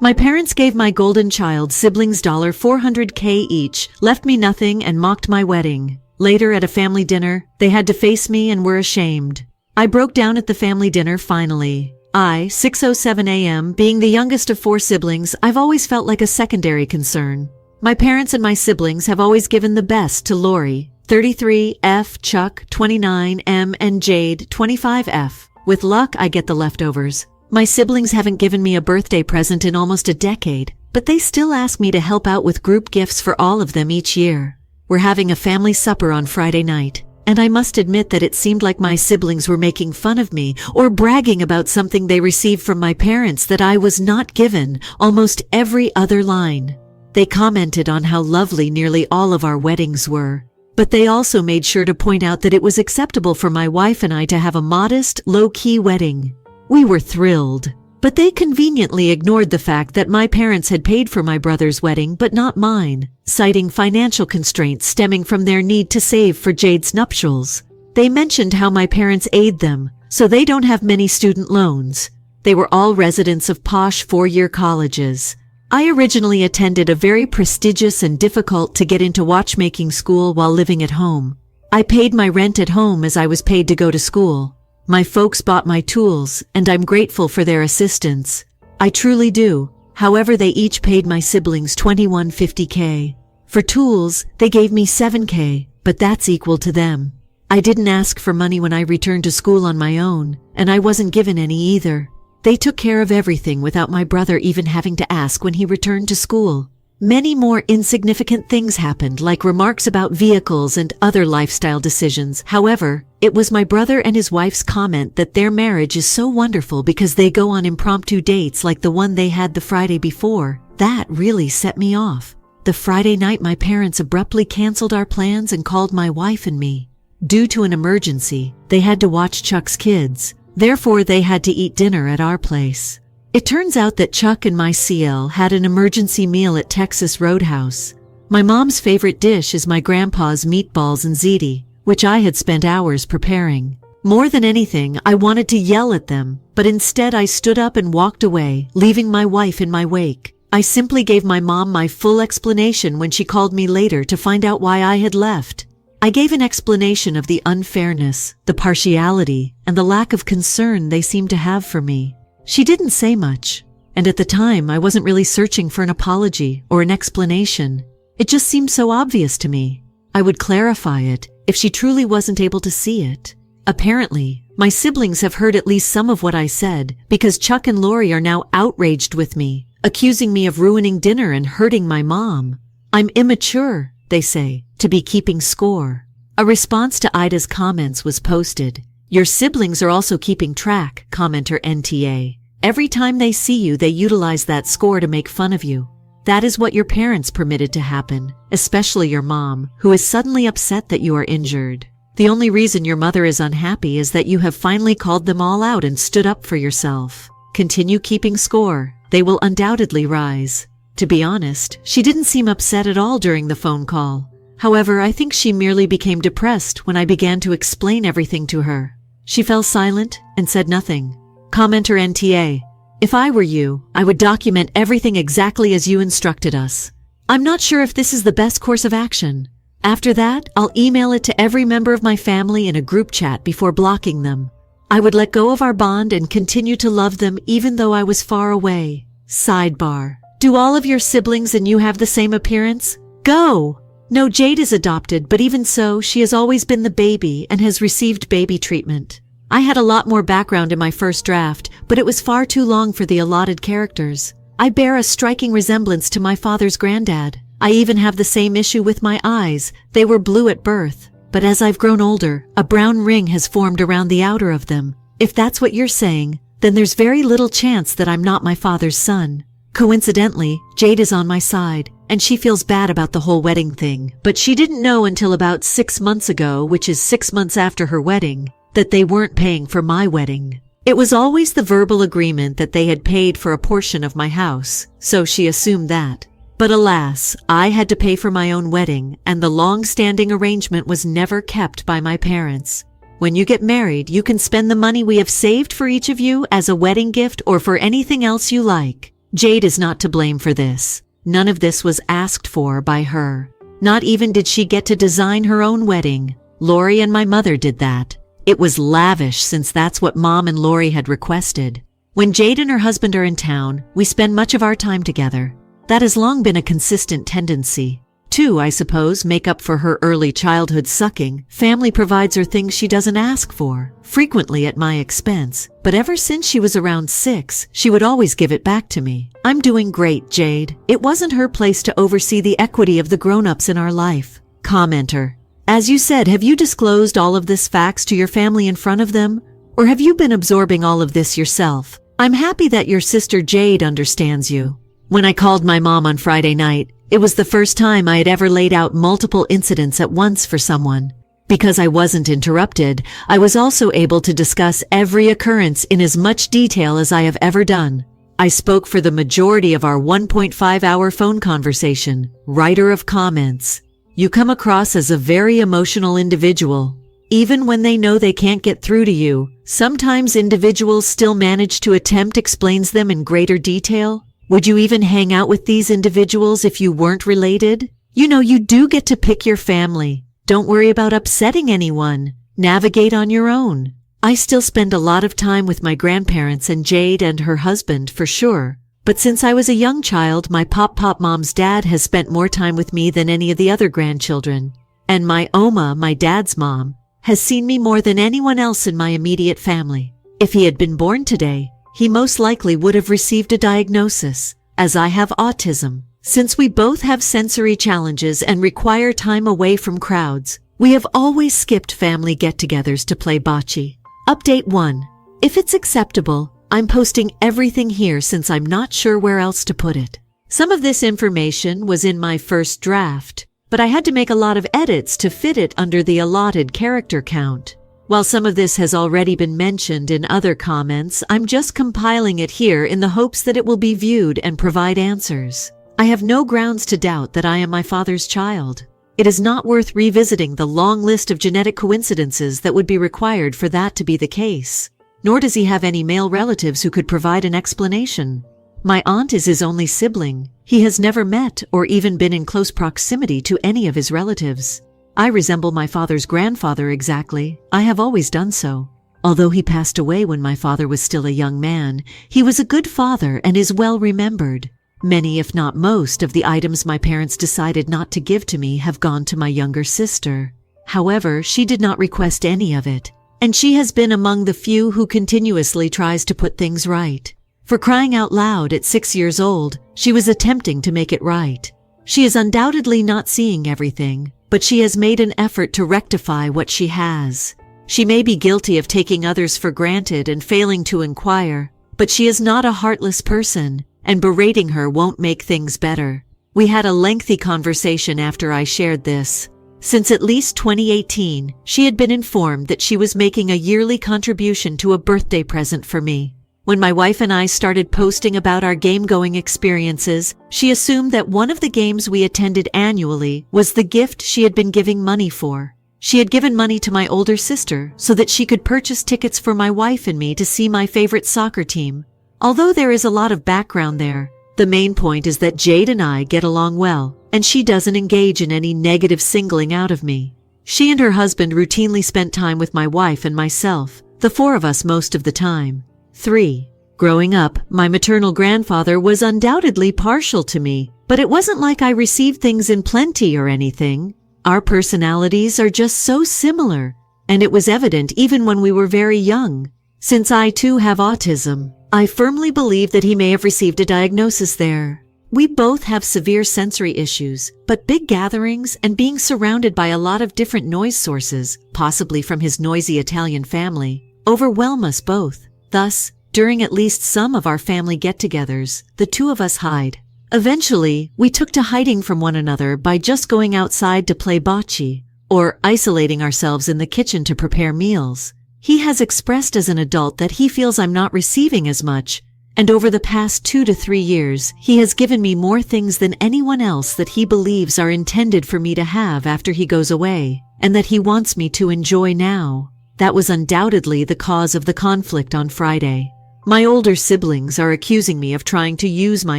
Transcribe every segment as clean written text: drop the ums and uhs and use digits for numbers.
My parents gave my golden child siblings $400K each, left me nothing and mocked my wedding. Later at a family dinner, they had to face me and were ashamed. I broke down at the family dinner finally. 6:07 a.m., being the youngest of 4 siblings, I've always felt like a secondary concern. My parents and my siblings have always given the best to Lori, 33, F, Chuck, 29, M, and Jade, 25F. With luck, I get the leftovers. My siblings haven't given me a birthday present in almost a decade, but they still ask me to help out with group gifts for all of them each year. We're having a family supper on Friday night, and I must admit that it seemed like my siblings were making fun of me or bragging about something they received from my parents that I was not given almost every other line. They commented on how lovely nearly all of our weddings were, but they also made sure to point out that it was acceptable for my wife and I to have a modest, low-key wedding. We were thrilled, but they conveniently ignored the fact that my parents had paid for my brother's wedding but not mine, citing financial constraints stemming from their need to save for Jade's nuptials. They mentioned how my parents aid them, so they don't have many student loans. They were all residents of posh 4-year colleges. I originally attended a very prestigious and difficult to get into watchmaking school while living at home. I paid my rent at home as I was paid to go to school. My folks bought my tools, and I'm grateful for their assistance. I truly do. However, they each paid my siblings $21.50K. For tools, they gave me $7K, but that's equal to them. I didn't ask for money when I returned to school on my own, and I wasn't given any either. They took care of everything without my brother even having to ask when he returned to school. Many more insignificant things happened, like remarks about vehicles and other lifestyle decisions. However, it was my brother and his wife's comment that their marriage is so wonderful because they go on impromptu dates like the one they had the Friday before. That really set me off. The Friday night, my parents abruptly canceled our plans and called my wife and me. Due to an emergency, they had to watch Chuck's kids. Therefore, they had to eat dinner at our place. It turns out that Chuck and my CL had an emergency meal at Texas Roadhouse. My mom's favorite dish is my grandpa's meatballs and ziti, which I had spent hours preparing. More than anything, I wanted to yell at them, but instead I stood up and walked away, leaving my wife in my wake. I simply gave my mom my full explanation when she called me later to find out why I had left. I gave an explanation of the unfairness, the partiality, and the lack of concern they seemed to have for me. She didn't say much, and at the time I wasn't really searching for an apology or an explanation. It just seemed so obvious to me. I would clarify it if she truly wasn't able to see it. Apparently, my siblings have heard at least some of what I said because Chuck and Lori are now outraged with me, accusing me of ruining dinner and hurting my mom. I'm immature, they say, to be keeping score. A response to Ida's comments was posted. Your siblings are also keeping track, commenter NTA. Every time they see you, they utilize that score to make fun of you. That is what your parents permitted to happen, especially your mom, who is suddenly upset that you are injured. The only reason your mother is unhappy is that you have finally called them all out and stood up for yourself. Continue keeping score. They will undoubtedly rise. To be honest, she didn't seem upset at all during the phone call. However, I think she merely became depressed when I began to explain everything to her. She fell silent and said nothing. Commenter NTA. If I were you, I would document everything exactly as you instructed us. I'm not sure if this is the best course of action. After that, I'll email it to every member of my family in a group chat before blocking them. I would let go of our bond and continue to love them even though I was far away. Sidebar. Do all of your siblings and you have the same appearance? Go! No, Jade is adopted, but even so, she has always been the baby and has received baby treatment. I had a lot more background in my first draft, but it was far too long for the allotted characters. I bear a striking resemblance to my father's granddad. I even have the same issue with my eyes. They were blue at birth. But as I've grown older, a brown ring has formed around the outer of them. If that's what you're saying, then there's very little chance that I'm not my father's son. Coincidentally, Jade is on my side, and she feels bad about the whole wedding thing. But she didn't know until about 6 months ago, which is 6 months after her wedding, that they weren't paying for my wedding. It was always the verbal agreement that they had paid for a portion of my house, so she assumed that. But alas, I had to pay for my own wedding, and the long-standing arrangement was never kept by my parents. When you get married, you can spend the money we have saved for each of you as a wedding gift or for anything else you like. Jade is not to blame for this. None of this was asked for by her. Not even did she get to design her own wedding. Lori and my mother did that. It was lavish since that's what Mom and Lori had requested. When Jade and her husband are in town, we spend much of our time together. That has long been a consistent tendency. To, I suppose, make up for her early childhood sucking, family provides her things she doesn't ask for, frequently at my expense. But ever since she was around 6, she would always give it back to me. I'm doing great, Jade. It wasn't her place to oversee the equity of the grown-ups in our life. Commenter. As you said, have you disclosed all of this facts to your family in front of them? Or have you been absorbing all of this yourself? I'm happy that your sister Jade understands you. When I called my mom on Friday night, it was the first time I had ever laid out multiple incidents at once for someone. Because I wasn't interrupted, I was also able to discuss every occurrence in as much detail as I have ever done. I spoke for the majority of our 1.5-hour phone conversation. Writer of comments. You come across as a very emotional individual. Even when they know they can't get through to you, sometimes individuals still manage to attempt explains them in greater detail. Would you even hang out with these individuals if you weren't related? You know, you do get to pick your family. Don't worry about upsetting anyone. Navigate on your own. I still spend a lot of time with my grandparents and Jade and her husband for sure. But since I was a young child, my pop mom's dad has spent more time with me than any of the other grandchildren. And my Oma, my dad's mom, has seen me more than anyone else in my immediate family. If he had been born today, he most likely would have received a diagnosis, as I have autism. Since we both have sensory challenges and require time away from crowds, we have always skipped family get-togethers to play bocce. Update 1. If it's acceptable, I'm posting everything here since I'm not sure where else to put it. Some of this information was in my first draft, but I had to make a lot of edits to fit it under the allotted character count. While some of this has already been mentioned in other comments, I'm just compiling it here in the hopes that it will be viewed and provide answers. I have no grounds to doubt that I am my father's child. It is not worth revisiting the long list of genetic coincidences that would be required for that to be the case. Nor does he have any male relatives who could provide an explanation. My aunt is his only sibling. He has never met or even been in close proximity to any of his relatives. I resemble my father's grandfather exactly. I have always done so. Although he passed away when my father was still a young man, he was a good father and is well remembered. Many, if not most, of the items my parents decided not to give to me have gone to my younger sister. However, she did not request any of it, and she has been among the few who continuously tries to put things right. For crying out loud, at 6 years old, she was attempting to make it right. She is undoubtedly not seeing everything, but she has made an effort to rectify what she has. She may be guilty of taking others for granted and failing to inquire, but she is not a heartless person, and berating her won't make things better. We had a lengthy conversation after I shared this. Since at least 2018, she had been informed that she was making a yearly contribution to a birthday present for me. When my wife and I started posting about our game-going experiences, she assumed that one of the games we attended annually was the gift she had been giving money for. She had given money to my older sister so that she could purchase tickets for my wife and me to see my favorite soccer team. Although there is a lot of background there, the main point is that Jade and I get along well, and she doesn't engage in any negative singling out of me. She and her husband routinely spent time with my wife and myself, the four of us most of the time. 3. Growing up, my maternal grandfather was undoubtedly partial to me, but it wasn't like I received things in plenty or anything. Our personalities are just so similar, and it was evident even when we were very young. Since I too have autism, I firmly believe that he may have received a diagnosis there. We both have severe sensory issues, but big gatherings and being surrounded by a lot of different noise sources, possibly from his noisy Italian family, overwhelm us both. Thus, during at least some of our family get-togethers, the two of us hide. Eventually, we took to hiding from one another by just going outside to play bocce, or isolating ourselves in the kitchen to prepare meals. He has expressed as an adult that he feels I'm not receiving as much, and over the past 2 to 3 years, he has given me more things than anyone else that he believes are intended for me to have after he goes away, and that he wants me to enjoy now. That was undoubtedly the cause of the conflict on Friday. My older siblings are accusing me of trying to use my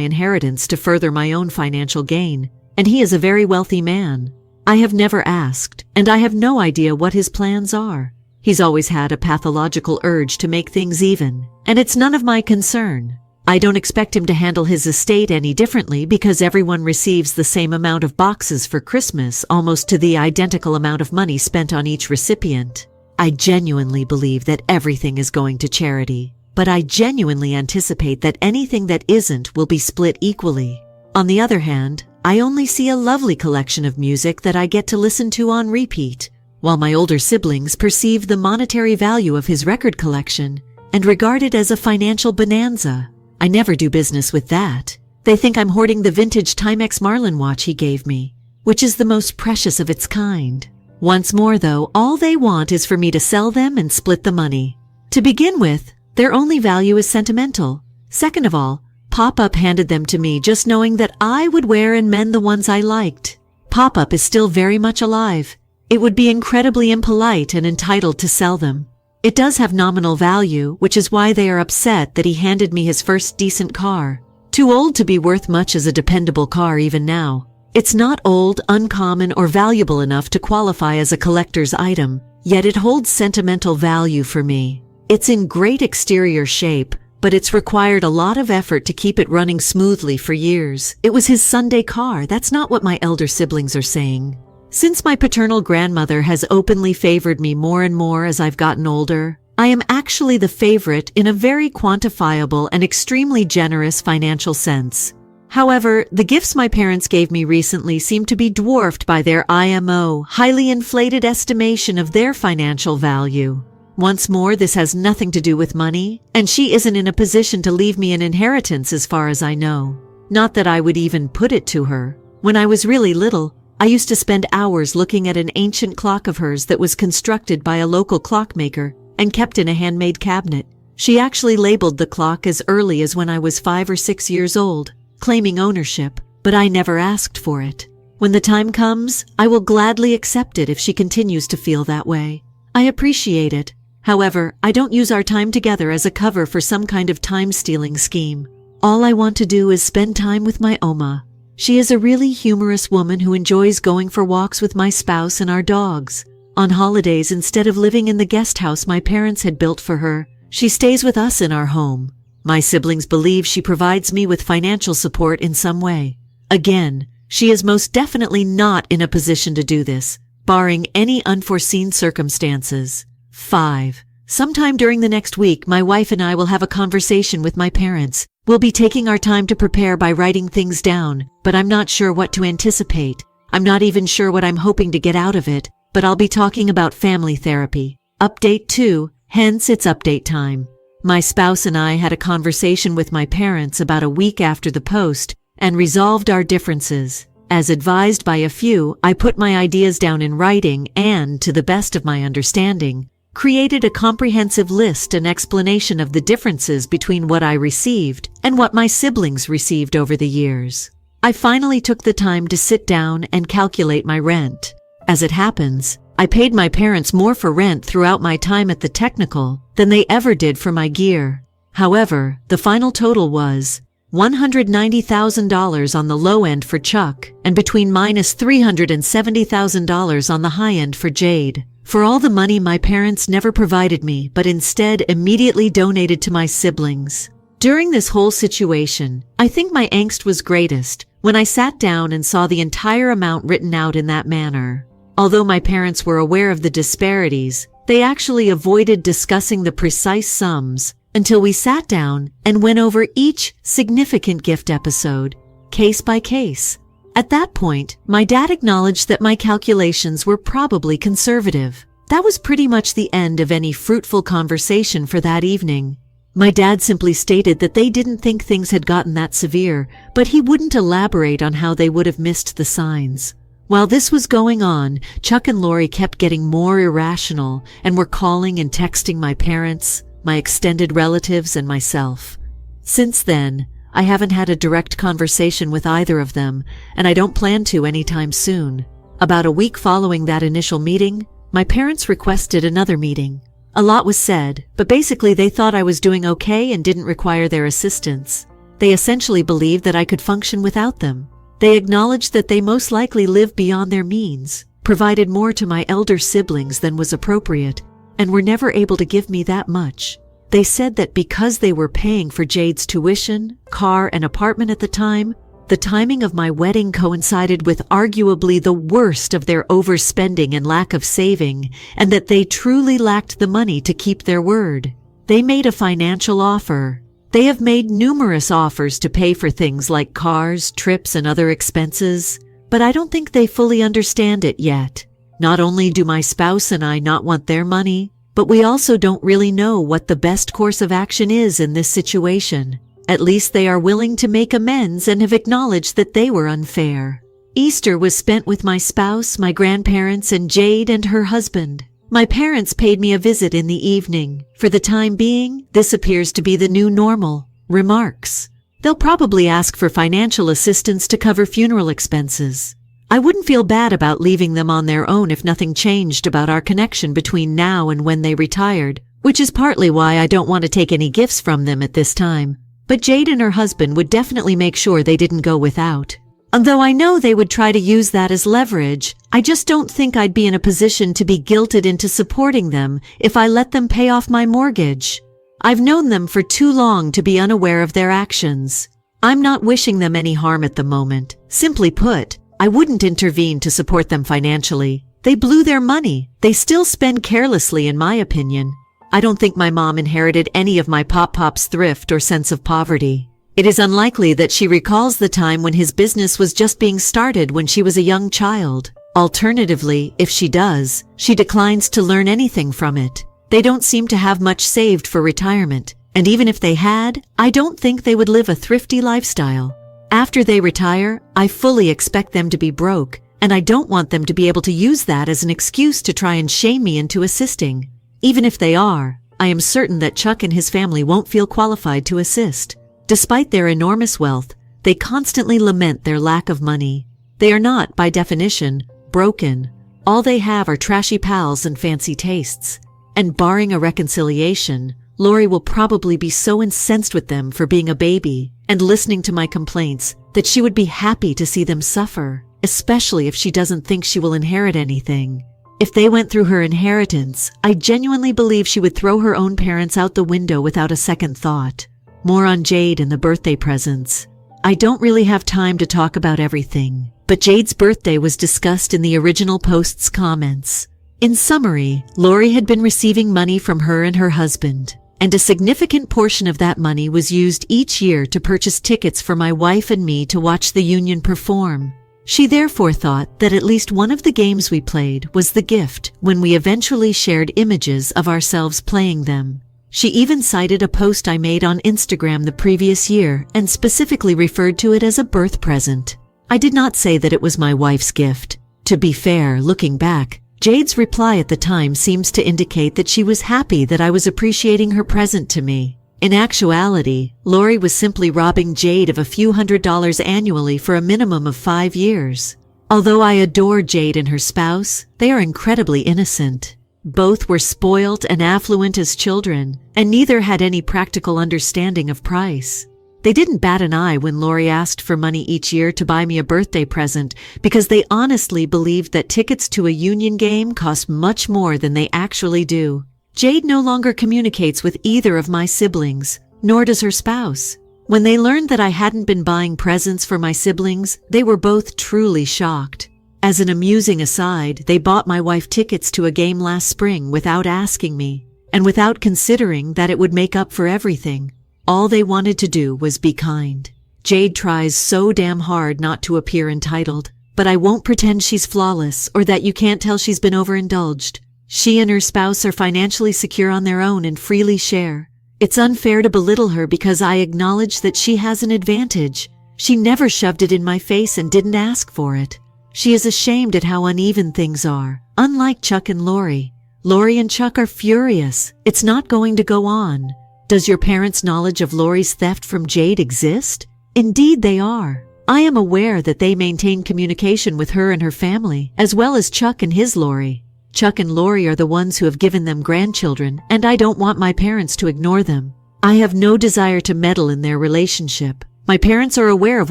inheritance to further my own financial gain, and he is a very wealthy man. I have never asked, and I have no idea what his plans are. He's always had a pathological urge to make things even, and it's none of my concern. I don't expect him to handle his estate any differently because everyone receives the same amount of boxes for Christmas, almost to the identical amount of money spent on each recipient. I genuinely believe that everything is going to charity, but I genuinely anticipate that anything that isn't will be split equally. On the other hand, I only see a lovely collection of music that I get to listen to on repeat, while my older siblings perceive the monetary value of his record collection and regard it as a financial bonanza. I never do business with that. They think I'm hoarding the vintage Timex Marlin watch he gave me, which is the most precious of its kind. Once more, though, all they want is for me to sell them and split the money. To begin with, their only value is sentimental. Second of all, Pop-Up handed them to me just knowing that I would wear and mend the ones I liked. Pop-Up is still very much alive. It would be incredibly impolite and entitled to sell them. It does have nominal value, which is why they are upset that he handed me his first decent car. Too old to be worth much as a dependable car even now. It's not old, uncommon, or valuable enough to qualify as a collector's item, yet it holds sentimental value for me. It's in great exterior shape, but it's required a lot of effort to keep it running smoothly for years. It was his Sunday car. That's not what my elder siblings are saying. Since my paternal grandmother has openly favored me more and more as I've gotten older, I am actually the favorite in a very quantifiable and extremely generous financial sense. However, the gifts my parents gave me recently seem to be dwarfed by their IMO, highly inflated estimation of their financial value. Once more, this has nothing to do with money, and she isn't in a position to leave me an inheritance as far as I know. Not that I would even put it to her. When I was really little, I used to spend hours looking at an ancient clock of hers that was constructed by a local clockmaker and kept in a handmade cabinet. She actually labeled the clock as early as when I was 5 or 6 years old, claiming ownership, but I never asked for it. When the time comes, I will gladly accept it if she continues to feel that way. I appreciate it. However, I don't use our time together as a cover for some kind of time-stealing scheme. All I want to do is spend time with my Oma. She is a really humorous woman who enjoys going for walks with my spouse and our dogs. On holidays, instead of living in the guest house my parents had built for her, she stays with us in our home. My siblings believe she provides me with financial support in some way. Again, she is most definitely not in a position to do this, barring any unforeseen circumstances. 5. Sometime during the next week, my wife and I will have a conversation with my parents. We'll be taking our time to prepare by writing things down, but I'm not sure what to anticipate. I'm not even sure what I'm hoping to get out of it, but I'll be talking about family therapy. Update 2, hence it's update time. My spouse and I had a conversation with my parents about a week after the post and resolved our differences. As advised by a few, I put my ideas down in writing and, to the best of my understanding, created a comprehensive list and explanation of the differences between what I received and what my siblings received over the years. I finally took the time to sit down and calculate my rent. As it happens, I paid my parents more for rent throughout my time at the technical than they ever did for my gear. However, the final total was $190,000 on the low end for Chuck and between minus $370,000 on the high end for Jade. For all the money my parents never provided me, but instead immediately donated to my siblings. During this whole situation, I think my angst was greatest when I sat down and saw the entire amount written out in that manner. Although my parents were aware of the disparities, they actually avoided discussing the precise sums until we sat down and went over each significant gift episode, case by case. At that point, my dad acknowledged that my calculations were probably conservative. That was pretty much the end of any fruitful conversation for that evening. My dad simply stated that they didn't think things had gotten that severe, but he wouldn't elaborate on how they would have missed the signs. While this was going on, Chuck and Lori kept getting more irrational and were calling and texting my parents, my extended relatives, and myself. Since then, I haven't had a direct conversation with either of them, and I don't plan to anytime soon. About a week following that initial meeting, my parents requested another meeting. A lot was said, but basically they thought I was doing okay and didn't require their assistance. They essentially believed that I could function without them. They acknowledged that they most likely lived beyond their means, provided more to my elder siblings than was appropriate, and were never able to give me that much. They said that because they were paying for Jade's tuition, car, and apartment at the time, the timing of my wedding coincided with arguably the worst of their overspending and lack of saving, and that they truly lacked the money to keep their word. They made a financial offer. They have made numerous offers to pay for things like cars, trips, and other expenses, but I don't think they fully understand it yet. Not only do my spouse and I not want their money, but we also don't really know what the best course of action is in this situation. At least they are willing to make amends and have acknowledged that they were unfair. Easter was spent with my spouse, my grandparents, and Jade and her husband. My parents paid me a visit in the evening. For the time being, this appears to be the new normal. Remarks. They'll probably ask for financial assistance to cover funeral expenses. I wouldn't feel bad about leaving them on their own if nothing changed about our connection between now and when they retired, which is partly why I don't want to take any gifts from them at this time. But Jade and her husband would definitely make sure they didn't go without. Although I know they would try to use that as leverage, I just don't think I'd be in a position to be guilted into supporting them if I let them pay off my mortgage. I've known them for too long to be unaware of their actions. I'm not wishing them any harm at the moment. Simply put, I wouldn't intervene to support them financially. They blew their money. They still spend carelessly, in my opinion. I don't think my mom inherited any of my Pop's thrift or sense of poverty. It is unlikely that she recalls the time when his business was just being started when she was a young child. Alternatively, if she does, she declines to learn anything from it. They don't seem to have much saved for retirement, and even if they had, I don't think they would live a thrifty lifestyle. After they retire, I fully expect them to be broke, and I don't want them to be able to use that as an excuse to try and shame me into assisting. Even if they are, I am certain that Chuck and his family won't feel qualified to assist. Despite their enormous wealth, they constantly lament their lack of money. They are not, by definition, broken. All they have are trashy pals and fancy tastes. And barring a reconciliation, Lori will probably be so incensed with them for being a baby and listening to my complaints that she would be happy to see them suffer, especially if she doesn't think she will inherit anything. If they went through her inheritance, I genuinely believe she would throw her own parents out the window without a second thought. More on Jade and the birthday presents. I don't really have time to talk about everything, but Jade's birthday was discussed in the original post's comments. In summary, Lori had been receiving money from her and her husband, and a significant portion of that money was used each year to purchase tickets for my wife and me to watch the union perform. She therefore thought that at least one of the games we played was the gift when we eventually shared images of ourselves playing them. She even cited a post I made on Instagram the previous year and specifically referred to it as a birth present. I did not say that it was my wife's gift. To be fair, looking back, Jade's reply at the time seems to indicate that she was happy that I was appreciating her present to me. In actuality, Lori was simply robbing Jade of a few $100s annually for a minimum of 5 years. Although I adore Jade and her spouse, they are incredibly innocent. Both were spoiled and affluent as children, and neither had any practical understanding of price. They didn't bat an eye when Lori asked for money each year to buy me a birthday present because they honestly believed that tickets to a union game cost much more than they actually do. Jade no longer communicates with either of my siblings, nor does her spouse. When they learned that I hadn't been buying presents for my siblings, they were both truly shocked. As an amusing aside, they bought my wife tickets to a game last spring without asking me, and without considering that it would make up for everything. All they wanted to do was be kind. Jade tries so damn hard not to appear entitled, but I won't pretend she's flawless or that you can't tell she's been overindulged. She and her spouse are financially secure on their own and freely share. It's unfair to belittle her because I acknowledge that she has an advantage. She never shoved it in my face and didn't ask for it. She is ashamed at how uneven things are, unlike Chuck and Lori. Lori and Chuck are furious. It's not going to go on. Does your parents' knowledge of Lori's theft from Jade exist? Indeed they are. I am aware that they maintain communication with her and her family, as well as Chuck and his Lori. Chuck and Lori are the ones who have given them grandchildren, and I don't want my parents to ignore them. I have no desire to meddle in their relationship. My parents are aware of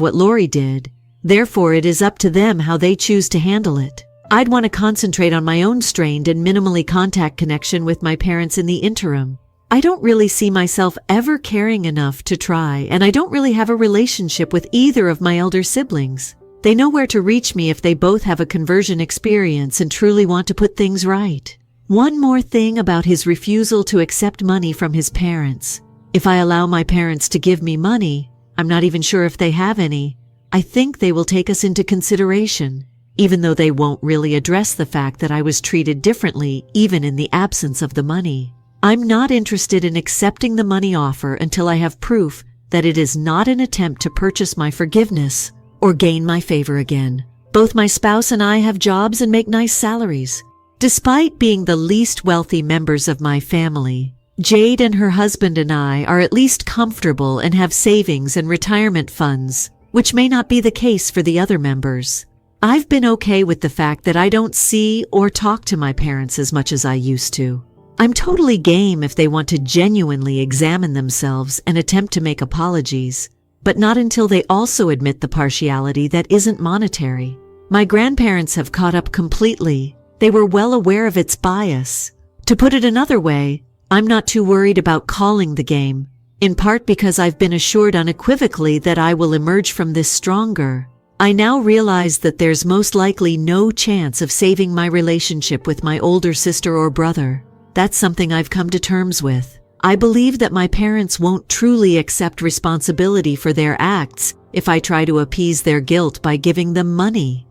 what Lori did. Therefore, it is up to them how they choose to handle it. I'd want to concentrate on my own strained and minimally contact connection with my parents in the interim. I don't really see myself ever caring enough to try, and I don't really have a relationship with either of my elder siblings. They know where to reach me if they both have a conversion experience and truly want to put things right. One more thing about his refusal to accept money from his parents. If I allow my parents to give me money, I'm not even sure if they have any, I think they will take us into consideration, even though they won't really address the fact that I was treated differently even in the absence of the money. I'm not interested in accepting the money offer until I have proof that it is not an attempt to purchase my forgiveness or gain my favor again. Both my spouse and I have jobs and make nice salaries. Despite being the least wealthy members of my family, Jade and her husband and I are at least comfortable and have savings and retirement funds, which may not be the case for the other members. I've been okay with the fact that I don't see or talk to my parents as much as I used to. I'm totally game if they want to genuinely examine themselves and attempt to make apologies, but not until they also admit the partiality that isn't monetary. My grandparents have caught up completely. They were well aware of its bias. To put it another way, I'm not too worried about calling the game, in part because I've been assured unequivocally that I will emerge from this stronger. I now realize that there's most likely no chance of saving my relationship with my older sister or brother. That's something I've come to terms with. I believe that my parents won't truly accept responsibility for their acts if I try to appease their guilt by giving them money.